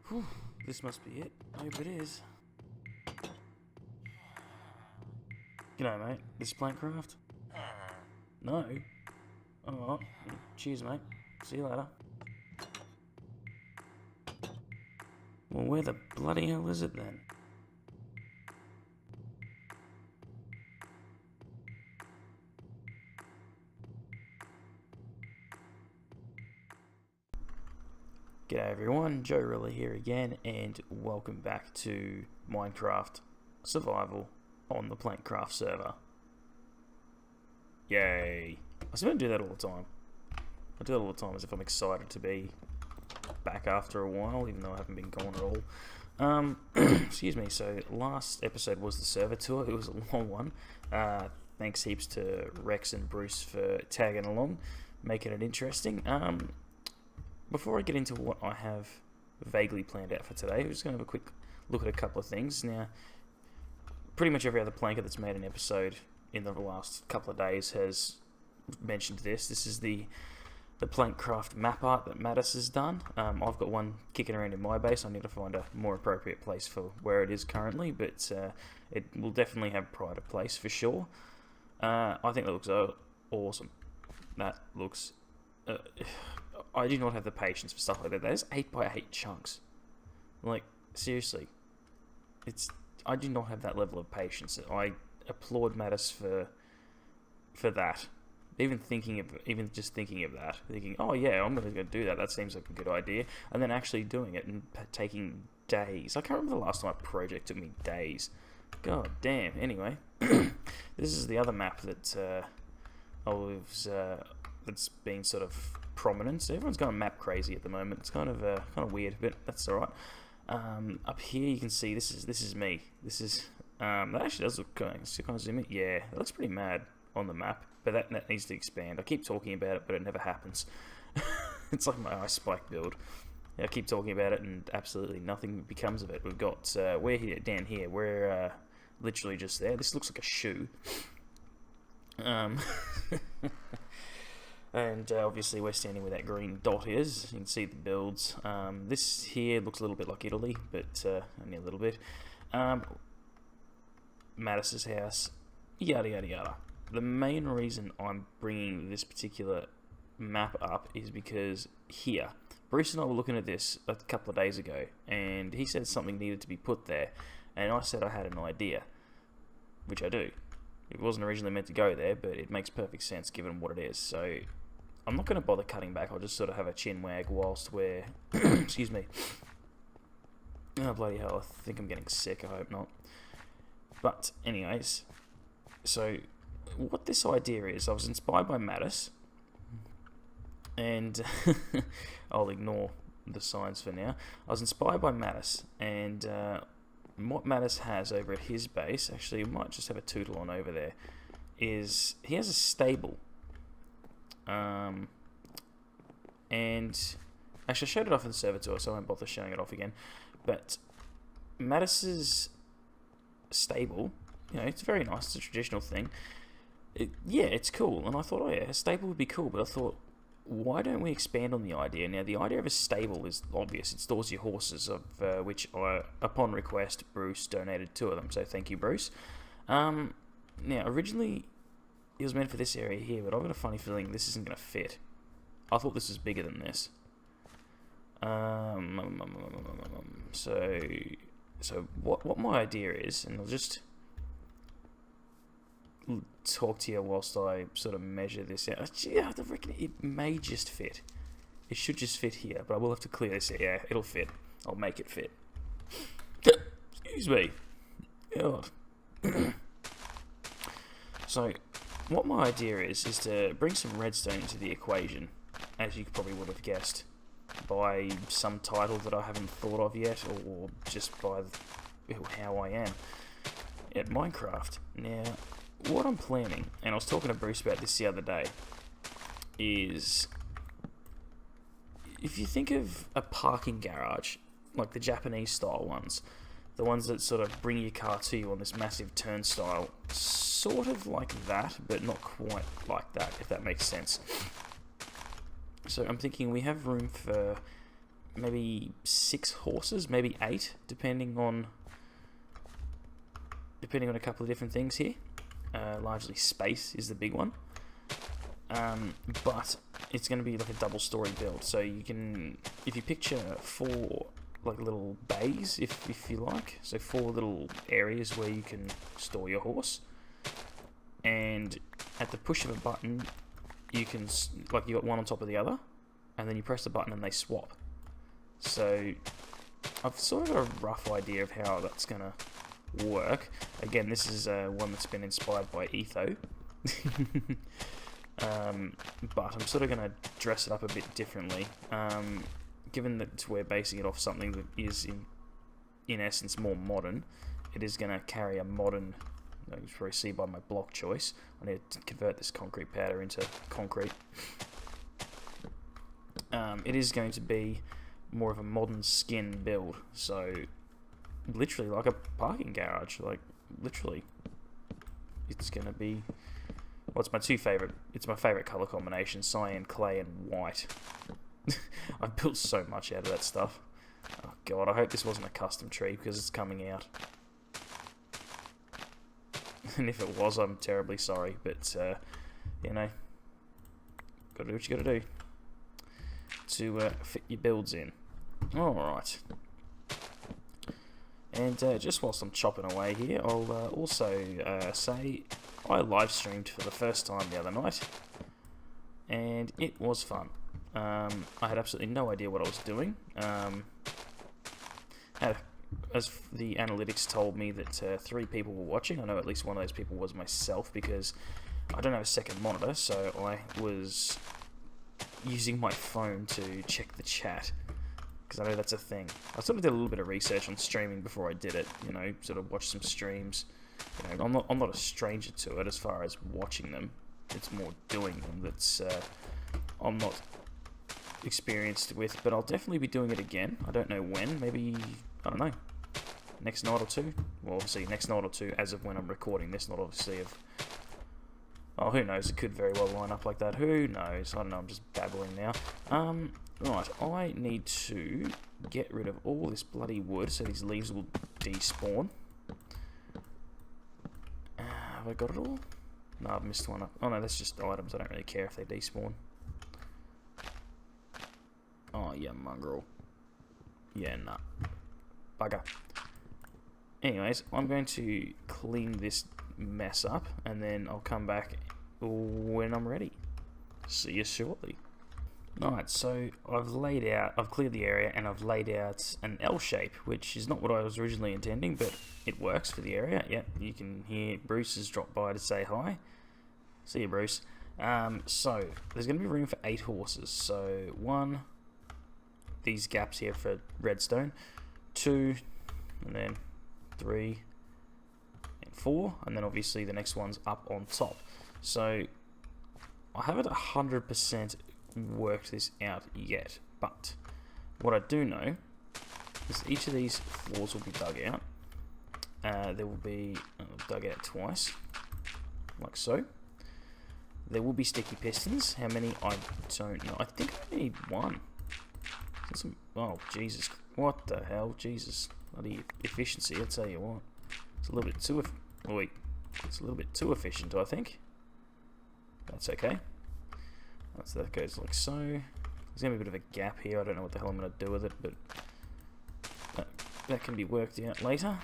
Whew, this must be it. I hope it is. G'day, mate. This is Plankcraft? No? Oh, cheers, mate. See you later. Well, where the bloody hell is it then? G'day everyone, JoeRilla here again, and welcome back to Minecraft Survival on the Plankcraft server. Yay! I still don't do that all the time. I do it all the time as if I'm excited to be back after a while, even though I haven't been gone at all. Excuse me, so last episode was the server tour. It was a long one. Thanks heaps to Rex and Bruce for tagging along, making it interesting. Before I get into what I have vaguely planned out for today, we're just going to have a quick look at a couple of things. Now, pretty much every other planker that's made an episode in the last couple of days has mentioned this. This is the Plankcraft map art that Mattis has done. I've got one kicking around in my base. I need to find a more appropriate place for where it is currently, but it will definitely have pride of place for sure. I think that looks awesome. That looks... I do not have the patience for stuff like that. That is 8x8 chunks. Like, seriously. I do not have that level of patience. I applaud Mattis for that. Even just thinking of that. Thinking, oh yeah, I'm going to do that. That seems like a good idea. And then actually doing it and taking days. I can't remember the last time a project took me days. God damn. Anyway. This is the other map that that's been sort of prominent. So everyone's going map crazy at the moment. It's kind of weird, but that's all right. Up here you can see this is me. This is that actually does look good. So kind of zoom in. Yeah, that looks pretty mad on the map, but that needs to expand. I keep talking about it, but it never happens. It's like my ice spike build. I keep talking about it, and absolutely nothing becomes of it. We've got we're here down here. We're literally just there. This looks like a shoe. And obviously we're standing where that green dot is. You can see the builds. This here looks a little bit like Italy, but only a little bit. Mattis's house, yada yada yada. The main reason I'm bringing this particular map up is because here, Bruce and I were looking at this a couple of days ago, and he said something needed to be put there, and I said I had an idea, which I do. It wasn't originally meant to go there, but it makes perfect sense given what it is. So I'm not going to bother cutting back. I'll just sort of have a chin wag whilst we're... Excuse me. Oh, bloody hell. I think I'm getting sick. I hope not. But anyways, so what this idea is, I was inspired by Mattis, and I'll ignore the signs for now. I was inspired by Mattis, and what Mattis has over at his base, actually, we might just have a tootle on over there, is he has a stable. And actually, I showed it off in the server tour, so I won't bother showing it off again. But Mattis's stable, you know, it's very nice. It's a traditional thing. Yeah, it's cool. And I thought, oh yeah, a stable would be cool. But I thought, why don't we expand on the idea? Now, the idea of a stable is obvious. It stores your horses, of which, upon request, Bruce donated 2 of them. So thank you, Bruce. Now, originally, it was meant for this area here, but I've got a funny feeling this isn't going to fit. I thought this was bigger than this. So what my idea is, and I'll just talk to you whilst I sort of measure this out. Yeah, I reckon it may just fit. It should just fit here, but I will have to clear this. Yeah, it'll fit. I'll make it fit. Excuse me. God. So, what my idea is to bring some redstone into the equation, as you probably would have guessed, by some title that I haven't thought of yet, or just by how I am at Minecraft. Now, what I'm planning, and I was talking to Bruce about this the other day, is if you think of a parking garage, like the Japanese style ones, the ones that sort of bring your car to you on this massive turnstile, sort of like that, but not quite like that, if that makes sense. So I'm thinking we have room for maybe 6 horses, maybe 8, depending on a couple of different things here. Largely space is the big one. But it's going to be like a double-story build. So you can, if you picture 4 like little bays, if you like, so 4 little areas where you can store your horse, and at the push of a button, you can, like, you got one on top of the other, and then you press the button and they swap. So I've sort of got a rough idea of how that's going to work. Again, this is one that's been inspired by Etho. But I'm sort of going to dress it up a bit differently. Given that we're basing it off something that is in essence more modern, it is going to carry a modern, you can probably see by my block choice. I need to convert this concrete powder into concrete. It is going to be more of a modern skin build, so literally like a parking garage, like literally. It's going to be, well, it's my favourite colour combination, cyan, clay and white. I've built so much out of that stuff. Oh god, I hope this wasn't a custom tree because it's coming out. And if it was, I'm terribly sorry, but you know, gotta do what you gotta do to fit your builds in. Alright. And just whilst I'm chopping away here, I'll also say I live streamed for the first time the other night, and it was fun. I had absolutely no idea what I was doing. As the analytics told me that 3 people were watching, I know at least one of those people was myself, because I don't have a second monitor, so I was using my phone to check the chat, because I know that's a thing. I sort of did a little bit of research on streaming before I did it, you know, sort of watched some streams. You know, I'm not a stranger to it as far as watching them. It's more doing them that's I'm not experienced with, but I'll definitely be doing it again. I don't know when, maybe, I don't know, next night or 2. Well, obviously next night or 2 as of when I'm recording this, not obviously of, oh, who knows, it could very well line up like that, who knows, I don't know, I'm just babbling now. Right, I need to get rid of all this bloody wood so these leaves will despawn. Have I got it all? No, I've missed one up. Oh no, that's just items, I don't really care if they despawn. Oh, yeah, mongrel. Yeah, nah. Bugger. Anyways, I'm going to clean this mess up, and then I'll come back when I'm ready. See you shortly. Alright, so I've cleared the area, and I've laid out an L shape, which is not what I was originally intending, but it works for the area. Yep, you can hear Bruce has dropped by to say hi. See you, Bruce. So, there's going to be room for 8 horses. So, 1... these gaps here for redstone, 2, and then 3 and 4, and then obviously the next one's up on top. So I haven't 100% worked this out yet, but what I do know is each of these floors will be dug out. There will be dug out twice, like so. There will be sticky pistons. How many? I don't know. I think I need 1. Oh, Jesus. What the hell? Jesus. Bloody efficiency, I'll tell you what. It's a little bit too... It's a little bit too efficient, I think. That's okay. So that goes like so. There's going to be a bit of a gap here. I don't know what the hell I'm going to do with it, but that can be worked out later.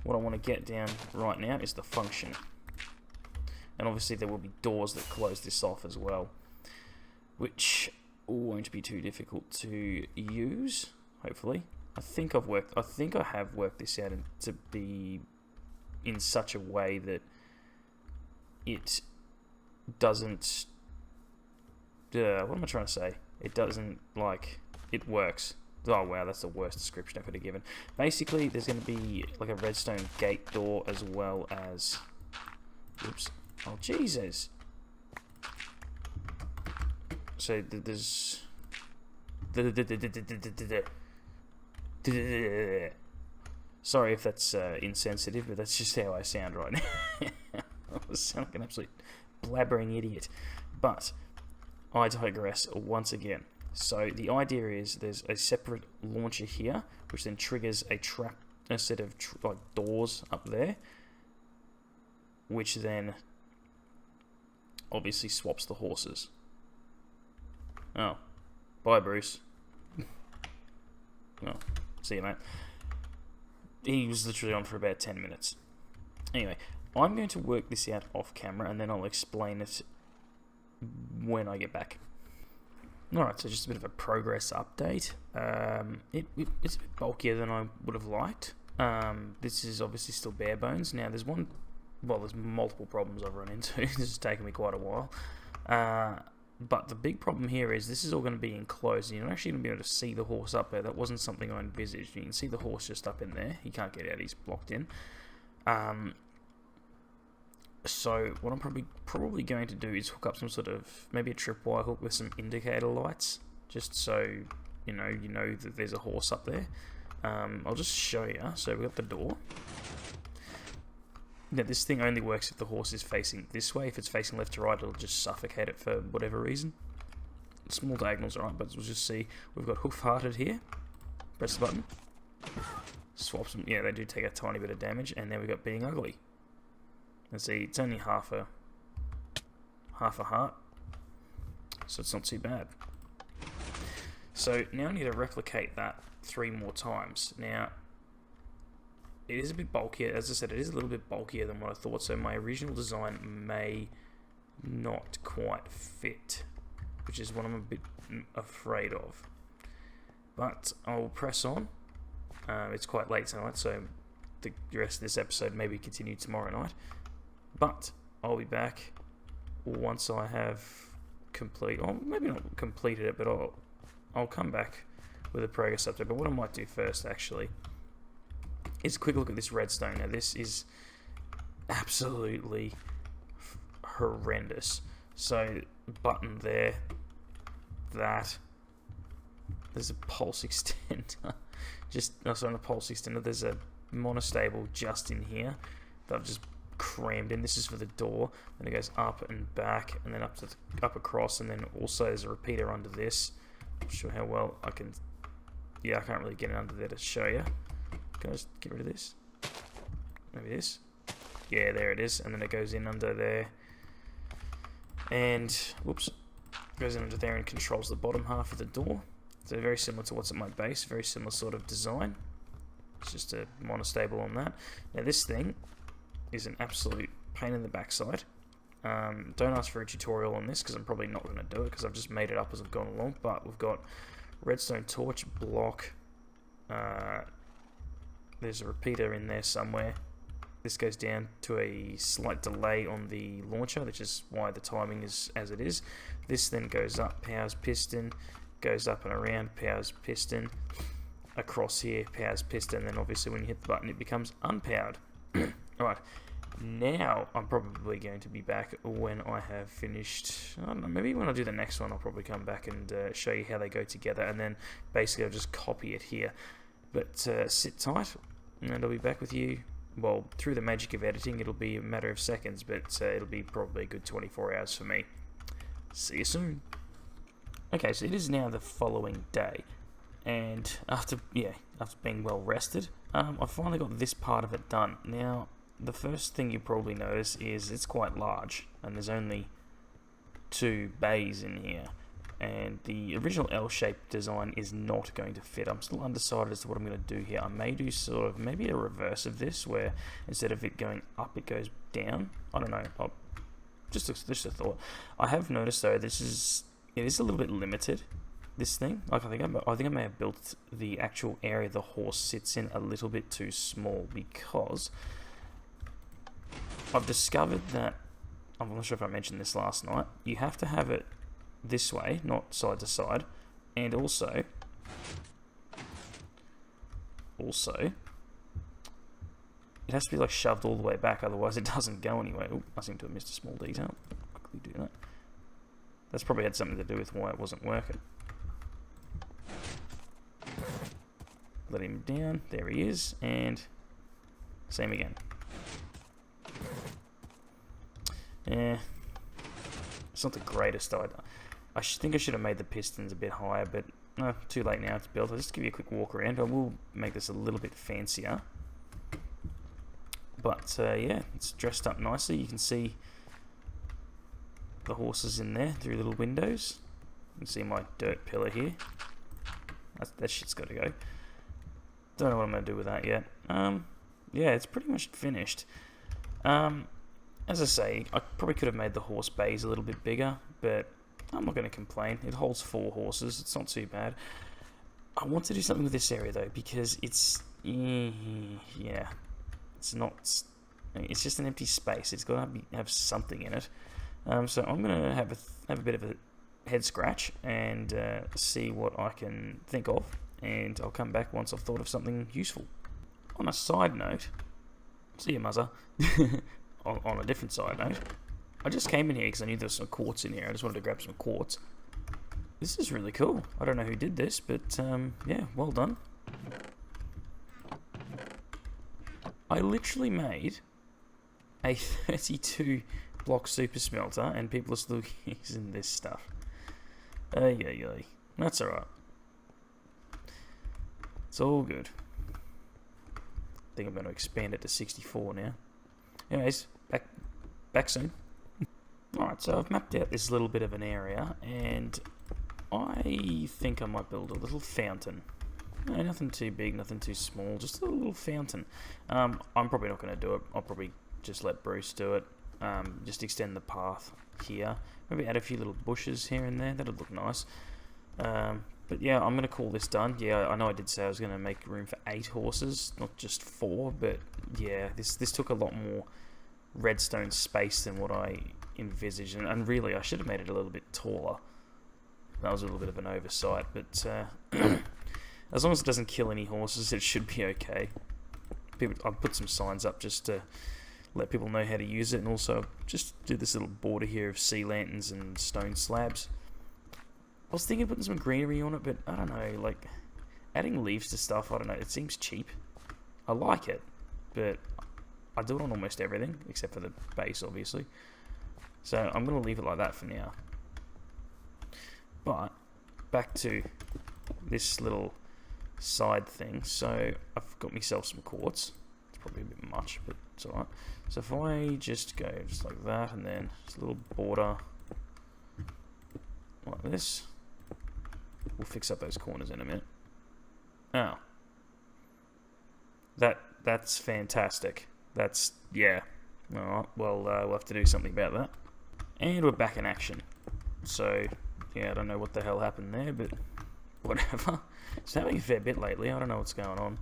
What I want to get down right now is the function. And obviously there will be doors that close this off as well, which won't be too difficult to use, hopefully. I think I have worked this out to be in such a way that it doesn't, what am I trying to say? It doesn't, like, it works. Oh wow, that's the worst description I could have given. Basically, there's going to be like a redstone gate door as well as, oops, oh Jesus. So there's sorry if that's insensitive, but that's just how I sound right now. I sound like an absolute blabbering idiot. But I digress once again. So the idea is there's a separate launcher here, which then triggers a set of like doors up there, which then obviously swaps the horses. Oh, bye, Bruce. Well, see you, mate. He was literally on for about 10 minutes. Anyway, I'm going to work this out off camera, and then I'll explain it when I get back. Alright, so just a bit of a progress update. It's a bit bulkier than I would have liked. This is obviously still bare bones. Now, there's multiple problems I've run into. This has taken me quite a while. But the big problem here is this is all going to be enclosed, and you're not actually going to be able to see the horse up there. That wasn't something I envisaged. You can see the horse just up in there. He can't get out, he's blocked in. So what I'm probably going to do is hook up some sort of, maybe a tripwire hook with some indicator lights, just so you know that there's a horse up there. I'll just show you. So we've got the door. Now this thing only works if the horse is facing this way. If it's facing left to right, it'll just suffocate it for whatever reason. Small diagonals are right, but we'll just see. We've got hoof-hearted here. Press the button. Swaps them. Yeah, they do take a tiny bit of damage. And then we've got being ugly. And see, it's only half a heart, so it's not too bad. So now I need to replicate that 3 more times. Now, it is a bit bulkier. As I said, it is a little bit bulkier than what I thought, so my original design may not quite fit, which is what I'm a bit afraid of. But I'll press on. It's quite late tonight, so the rest of this episode maybe continue tomorrow night. But I'll be back once I have maybe not completed it, but I'll come back with a progress update. But what I might do first, actually, is a quick look at this redstone. Now, this is absolutely horrendous. So, button there, there's a pulse extender. Not a pulse extender. There's a monostable just in here that I've just crammed in. This is for the door, and it goes up and back, and then up across, and then also there's a repeater under this. Not sure how well I can. Yeah, I can't really get it under there to show you. Can I just get rid of this? Maybe this. Yeah, there it is, and then it goes in under there, and whoops, goes in under there and controls the bottom half of the door. So very similar to what's at my base. Very similar sort of design. It's just a monostable on that. Now this thing is an absolute pain in the backside. Don't ask for a tutorial on this because I'm probably not going to do it because I've just made it up as I've gone along. But we've got redstone torch block. There's a repeater in there somewhere. This goes down to a slight delay on the launcher, which is why the timing is as it is. This then goes up, powers piston, goes up and around, powers piston. Across here, powers piston. Then obviously when you hit the button, it becomes unpowered. Alright, now I'm probably going to be back when I have finished. I don't know, maybe when I do the next one, I'll probably come back and show you how they go together, and then basically I'll just copy it here. But sit tight, and I'll be back with you. Well, through the magic of editing, it'll be a matter of seconds, but it'll be probably a good 24 hours for me. See you soon. Okay, so it is now the following day, and after being well rested, I've finally got this part of it done. Now, the first thing you probably notice is it's quite large, and there's only 2 bays in here, and the original L-shaped design is not going to fit. I'm still undecided as to what I'm going to do here. I may do maybe a reverse of this, where instead of it going up, it goes down. I don't know. Just a thought. I have noticed though, it is a little bit limited. This thing, like I think I may have built the actual area the horse sits in a little bit too small, because I've discovered that, I'm not sure if I mentioned this last night, you have to have it this way, not side to side, and also it has to be like shoved all the way back, otherwise it doesn't go anywhere. Ooh, I seem to have missed a small detail. Quickly do that. That's probably had something to do with why it wasn't working. Let him down, there he is, and same again. Yeah, it's not the greatest. I think I should have made the pistons a bit higher, but no, too late now to build. I'll just give you a quick walk around. I will make this a little bit fancier. But yeah, it's dressed up nicely. You can see the horses in there through little windows. You can see my dirt pillar here. That shit's got to go. Don't know what I'm going to do with that yet. Yeah, it's pretty much finished. As I say, I probably could have made the horse bays a little bit bigger, but I'm not going to complain. It holds 4 horses. It's not too bad. I want to do something with this area, though, because it's... yeah. It's not... It's just an empty space. It's got to have something in it. So I'm going to have a bit of a head scratch and see what I can think of. And I'll come back once I've thought of something useful. On a side note... See you, Muzzer. on a different side note, I just came in here because I knew there was some quartz in here. I just wanted to grab some quartz. This is really cool. I don't know who did this, but yeah, well done. I literally made a 32 block super smelter and people are still using this stuff. Yeah. That's alright. It's all good. I think I'm going to expand it to 64 now. Anyways, back soon. Alright, so I've mapped out this little bit of an area, and I think I might build a little fountain. No, nothing too big, nothing too small, just a little fountain. I'm probably not going to do it. I'll probably just let Bruce do it. Just extend the path here. Maybe add a few little bushes here and there. That'd look nice. But yeah, I'm going to call this done. Yeah, I know I did say I was going to make room for 8 horses, not just 4, but yeah, this took a lot more redstone space than what I envisaged, and really I should have made it a little bit taller. That was a little bit of an oversight, but as long as it doesn't kill any horses, it should be okay. I've put some signs up just to let people know how to use it, and also just do this little border here of sea lanterns and stone slabs. I was thinking of putting some greenery on it, but I don't know, like, adding leaves to stuff, I don't know, it seems cheap. I like it, but I do it on almost everything, except for the base, obviously. So I'm going to leave it like that for now. But, back to this little side thing. So, I've got myself some quartz. It's probably a bit much, but it's alright. So if I just go just like that, and then just a little border like this. We'll fix up those corners in a minute. Oh. That's fantastic. That's, yeah. Alright, well, we'll have to do something about that. And we're back in action. So, yeah, I don't know what the hell happened there, but whatever. It's happening a fair bit lately. I don't know what's going on.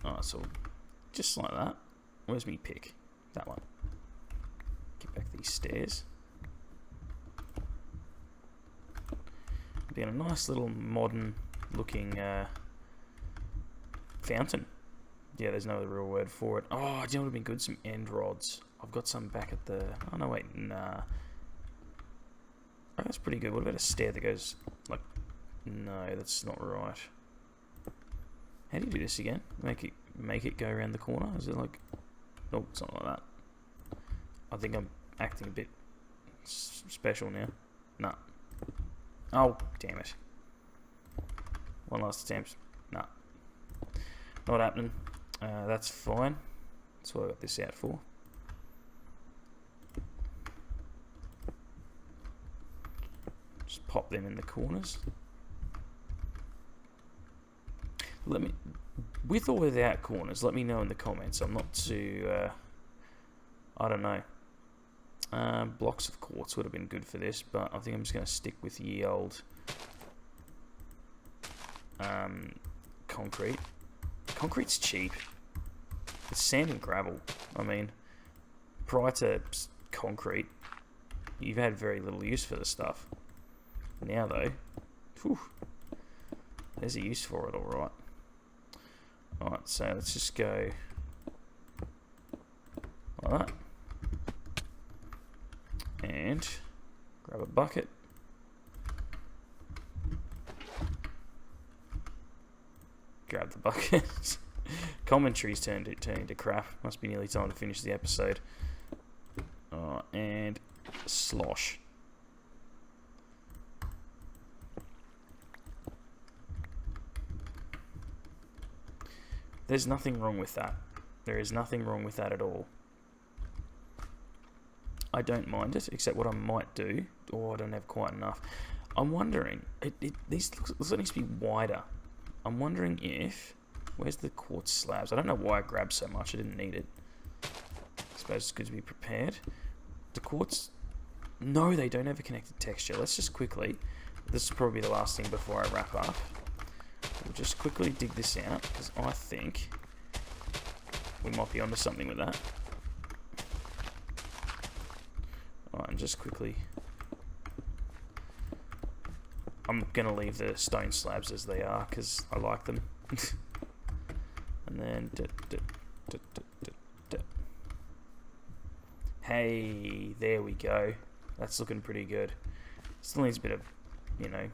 Alright, so just like that. Where's me pick? That one. Get back these stairs. Being a nice little modern looking fountain. Yeah, there's no other real word for it. Oh, do you know what would have been good? Some end rods. I've got some back at the... Oh, no, wait, nah. Oh, that's pretty good. What about a stair that goes like... No, that's not right. How do you do this again? Make it go around the corner? Is it like... Oh, something like that. I think I'm acting a bit special now. Nah. Oh, damn it. One last attempt. Nah. Not happening. That's fine. That's what I got this out for. Just pop them in the corners. Let me, with or without corners, let me know in the comments. I'm not too, I don't know. Blocks of quartz would have been good for this, but I think I'm just going to stick with the old concrete. Concrete's cheap. It's sand and gravel. I mean, prior to concrete, you've had very little use for the stuff. Now, though, whew, there's a use for it, alright. Alright, so let's just go like that. And grab a bucket. Grab the bucket. Commentary's turning to crap. Must be nearly time to finish the episode. And slosh. There's nothing wrong with that. There is nothing wrong with that at all. I don't mind it, except what I might do. Oh, I don't have quite enough. I'm wondering, these looks like it needs to be wider. I'm wondering if, where's the quartz slabs? I don't know why I grabbed so much. I didn't need it. I suppose it's good to be prepared. The quartz, no, they don't have a connected texture. Let's just quickly, this will probably be the last thing before I wrap up. We'll just quickly dig this out, because I think we might be onto something with that. Alright, and just quickly, I'm going to leave the stone slabs as they are, because I like them. And then, hey, there we go. That's looking pretty good. Still needs a bit of, you know,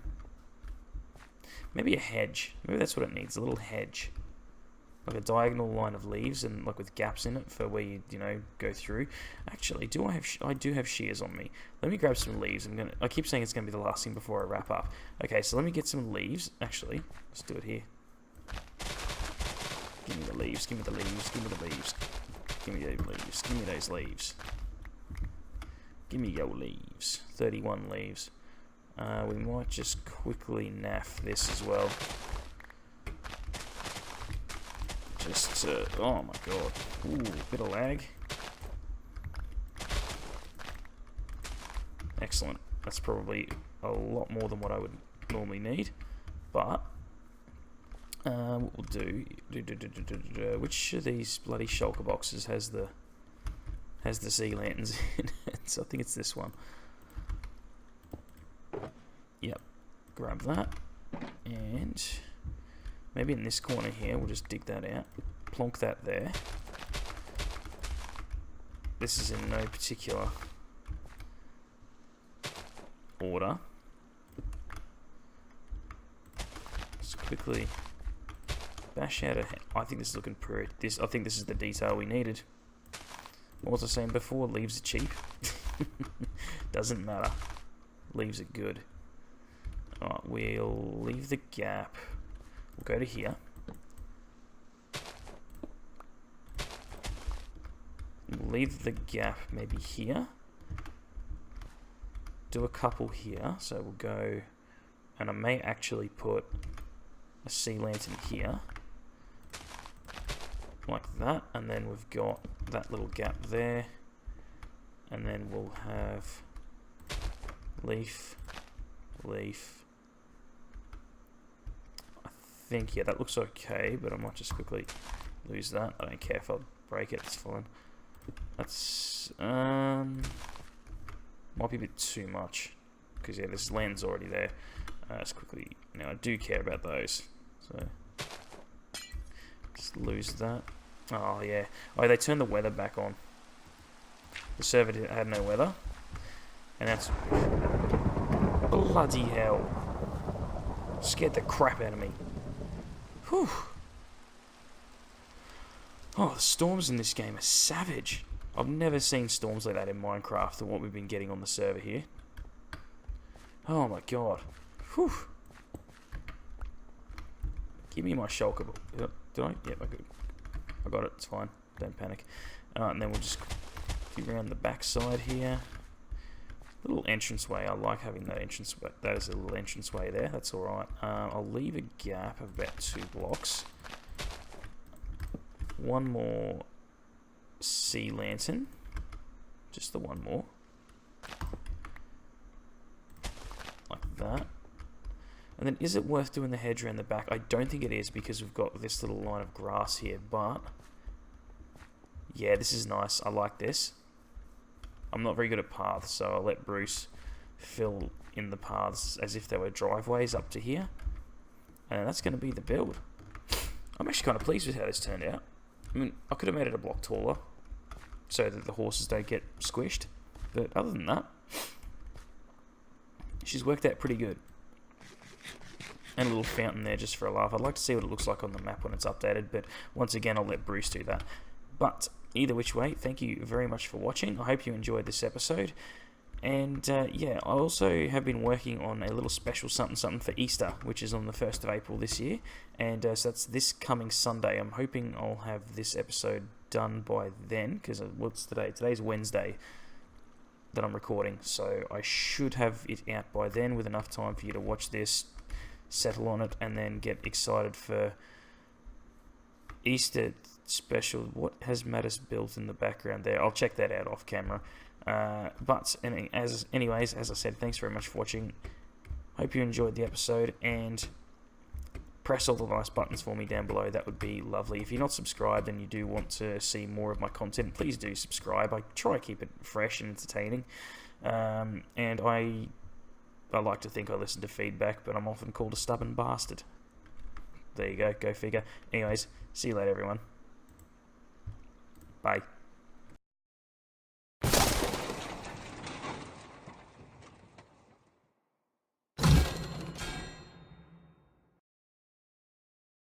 maybe a hedge. Maybe that's what it needs, a little hedge. Like a diagonal line of leaves and like with gaps in it for where you know, go through. Actually, I do have shears on me. Let me grab some leaves. I keep saying it's gonna be the last thing before I wrap up. Okay, so let me get some leaves. Actually, let's do it here. Give me the leaves, give me the leaves, give me the leaves. Give me those leaves, give me those leaves. Give me your leaves. 31 leaves. We might just quickly naff this as well. Just, oh my god. Ooh, bit of lag. Excellent. That's probably a lot more than what I would normally need. But, what we'll do, which of these bloody shulker boxes has the sea lanterns in it? So I think it's this one. Yep. Grab that. And maybe in this corner here, we'll just dig that out. Plonk that there. This is in no particular order. Just quickly bash out I think this is looking pretty. I think this is the detail we needed. What was I saying before? Leaves are cheap. Doesn't matter. Leaves are good. Alright, we'll leave the gap. We'll go to here. We'll leave the gap maybe here. Do a couple here. So we'll go, and I may actually put a sea lantern here. Like that. And then we've got that little gap there. And then we'll have leaf, leaf. I think, yeah, that looks okay, but I might just quickly lose that. I don't care if I break it, it's fine. That's, might be a bit too much, because yeah, this land's already there. Let's quickly, now I do care about those, so just lose that. Oh yeah, oh, they turned the weather back on. The server had no weather, and that's bloody hell. Scared the crap out of me. Whew. Oh, the storms in this game are savage. I've never seen storms like that in Minecraft than what we've been getting on the server here. Oh my god. Whew. Give me my shulker. Did I? Yep, I got it. It's fine. Don't panic. And then we'll just go around the back side here. Little entranceway. I like having that entranceway. That is a little entranceway there. That's alright. I'll leave a gap of about 2 blocks. One more sea lantern. Just the one more. Like that. And then is it worth doing the hedge around the back? I don't think it is because we've got this little line of grass here, but yeah, this is nice. I like this. I'm not very good at paths, so I'll let Bruce fill in the paths as if they were driveways up to here. And that's going to be the build. I'm actually kind of pleased with how this turned out. I mean, I could have made it a block taller so that the horses don't get squished. But other than that, she's worked out pretty good. And a little fountain there just for a laugh. I'd like to see what it looks like on the map when it's updated, but once again, I'll let Bruce do that. But either which way, thank you very much for watching. I hope you enjoyed this episode. And yeah, I also have been working on a little special something for Easter, which is on the 1st of April this year. And so that's this coming Sunday. I'm hoping I'll have this episode done by then, because what's today? Today's Wednesday that I'm recording. So I should have it out by then with enough time for you to watch this, settle on it, and then get excited for Easter special. What has Mattis built in the background there? I'll check that out off camera. But anyways, as I said, thanks very much for watching. Hope you enjoyed the episode, and press all the nice buttons for me down below. That would be lovely. If you're not subscribed and you do want to see more of my content, please do subscribe. I try to keep it fresh and entertaining. And I like to think I listen to feedback, but I'm often called a stubborn bastard. There you go figure. Anyways, see you later, everyone. Bye.